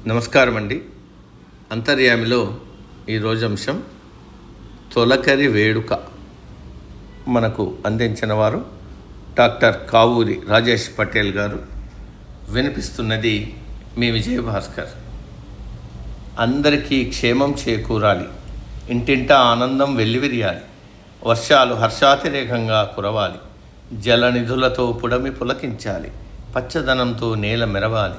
నమస్కారం అండి. అంతర్యామిలో ఈరోజు అంశం తొలకరి వేడుక. మనకు అందించిన వారు డాక్టర్ కావూరి రాజేష్ పటేల్ గారు. వినిపిస్తున్నది మీ విజయభాస్కర్. అందరికీ క్షేమం చేకూరాలి, ఇంటింటా ఆనందం వెల్లివిరియాలి, వర్షాలు హర్షాతిరేకంగా కురవాలి, జలనిధులతో పుడమి పులకించాలి, పచ్చదనంతో నేల మెరవాలి,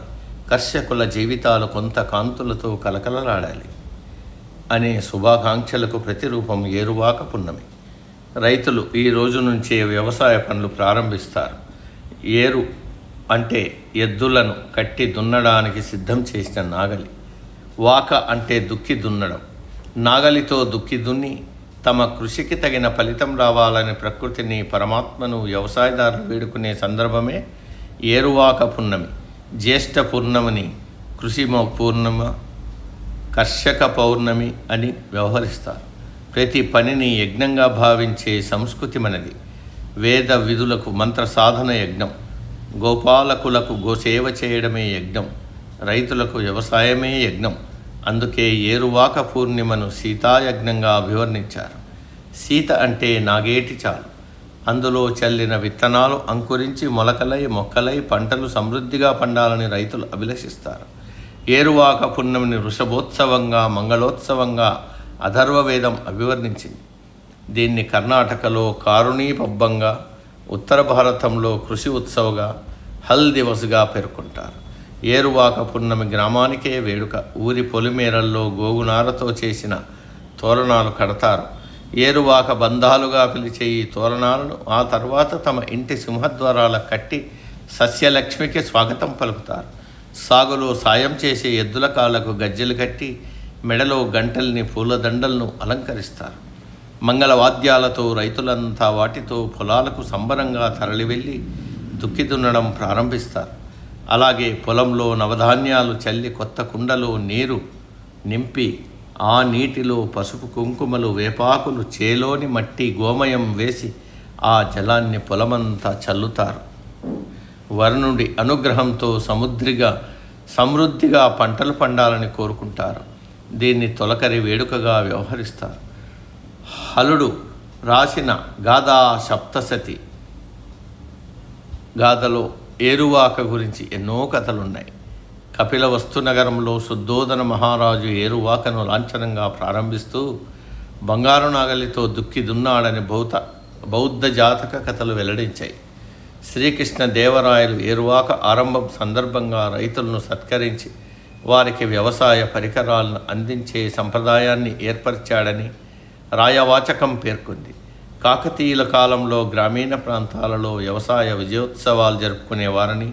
కర్షకుల జీవితాలు కొంత కాంతులతో కలకలలాడాలి అనే శుభాకాంక్షలకు ప్రతిరూపం ఏరువాక పున్నమి. రైతులు ఈ రోజు నుంచే వ్యవసాయ పనులు ప్రారంభిస్తారు. ఏరు అంటే ఎద్దులను కట్టి దున్నడానికి సిద్ధం చేసిన నాగలి. వాక అంటే దుక్కి దున్నడం. నాగలితో దుక్కి దున్ని తమ కృషికి తగిన ఫలితం రావాలని ప్రకృతిని, పరమాత్మను వ్యవసాయదారులు వేడుకునే సందర్భమే ఏరువాక పున్నమి. జ్యేష్ఠ పూర్ణమిని కృషి పూర్ణిమ, కర్షక పౌర్ణమి అని వ్యవహరిస్తారు. ప్రతి పనిని యజ్ఞంగా భావించే సంస్కృతి మనది. వేద విధులకు మంత్ర సాధన యజ్ఞం, గోపాలకులకు గోసేవ చేయడమే యజ్ఞం, రైతులకు వ్యవసాయమే యజ్ఞం. అందుకే ఏరువాక పూర్ణిమను సీతాయజ్ఞంగా అభివర్ణించారు. సీత అంటే నాగేటి చాలు. అందులో చల్లిన విత్తనాలు అంకురించి మొలకలై మొక్కలై పంటలు సమృద్ధిగా పండాలని రైతులు అభిలషిస్తారు. ఏరువాక పున్నమిని వృషభోత్సవంగా, మంగళోత్సవంగా అథర్వవేదం అభివర్ణించింది. దీన్ని కర్ణాటకలో కారుణీ పబ్బంగా, ఉత్తర భారతంలో కృషి ఉత్సవగా, హల్ దివస్గా పేర్కొంటారు. ఏరువాక పున్నమి గ్రామానికే వేడుక. ఊరి పొలిమేరల్లో గోగునారతో చేసిన తోరణాలు కడతారు. ఏరువాక బంధాలుగా పిలిచే ఈ తోరణాలను ఆ తర్వాత తమ ఇంటి సింహద్వారాల కట్టి సస్యలక్ష్మికి స్వాగతం పలుకుతారు. సాగులో సాయం చేసే ఎద్దుల కాళ్లకు గజ్జెలు కట్టి మెడలో గంటల్ని, పూలదండలను అలంకరిస్తారు. మంగళవాద్యాలతో రైతులంతా వాటితో పొలాలకు సంబరంగా తరలివెళ్ళి దుక్కి దున్నడం ప్రారంభిస్తారు. అలాగే పొలంలో నవధాన్యాలు చల్లి కొత్త కుండలో నీరు నింపి ఆ నీటిలో పసుపు కుంకుమలు, వేపాకులు, చేలోని మట్టి, గోమయం వేసి ఆ జలాన్ని పొలమంతా చల్లుతారు. వరుణుడి అనుగ్రహంతో సమృద్ధిగా పంటలు పండాలని కోరుకుంటారు. దీన్ని తొలకరి వేడుకగా వ్యవహరిస్తారు. హలుడు రాసిన గాథా సప్తశతి గాథలో ఏరువాక గురించి ఎన్నో కథలున్నాయి. కపిలవస్తు నగరంలో శుద్ధోదన మహారాజు ఏరువాకను లాంఛనంగా ప్రారంభిస్తూ బంగారు నాగలితో దుక్కి దున్నాడని బౌద్ధ జాతక కథలు వెల్లడించాయి. శ్రీకృష్ణ దేవరాయలు ఏరువాక ఆరంభం సందర్భంగా రైతులను సత్కరించి వారికి వ్యవసాయ పరికరాలను అందించే సంప్రదాయాన్ని ఏర్పరిచాడని రాయవాచకం పేర్కొంది. కాకతీయుల కాలంలో గ్రామీణ ప్రాంతాలలో వ్యవసాయ విజయోత్సవాలు జరుపుకునేవారని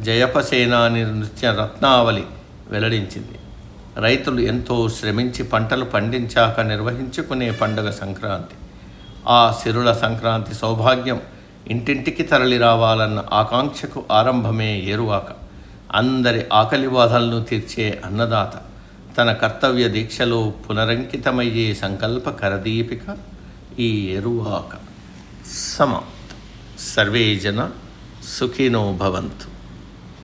జయపసేనాని నృత్య రత్నావళి వెల్లడించింది. రైతులు ఎంతో శ్రమించి పంటలు పండించాక నిర్వహించుకునే పండుగ సంక్రాంతి. ఆ సిరుల సంక్రాంతి సౌభాగ్యం ఇంటింటికి తరలి రావాలన్న ఆకాంక్షకు ఆరంభమే ఏరువాక. అందరి ఆకలి బాధలను తీర్చే అన్నదాత. తన కర్తవ్య దీక్షలో పునరంకితమయ్యే సంకల్ప కరదీపిక ఈ ఏరువాక. సమాప్తం. సర్వే జన సుఖినో భవంతు.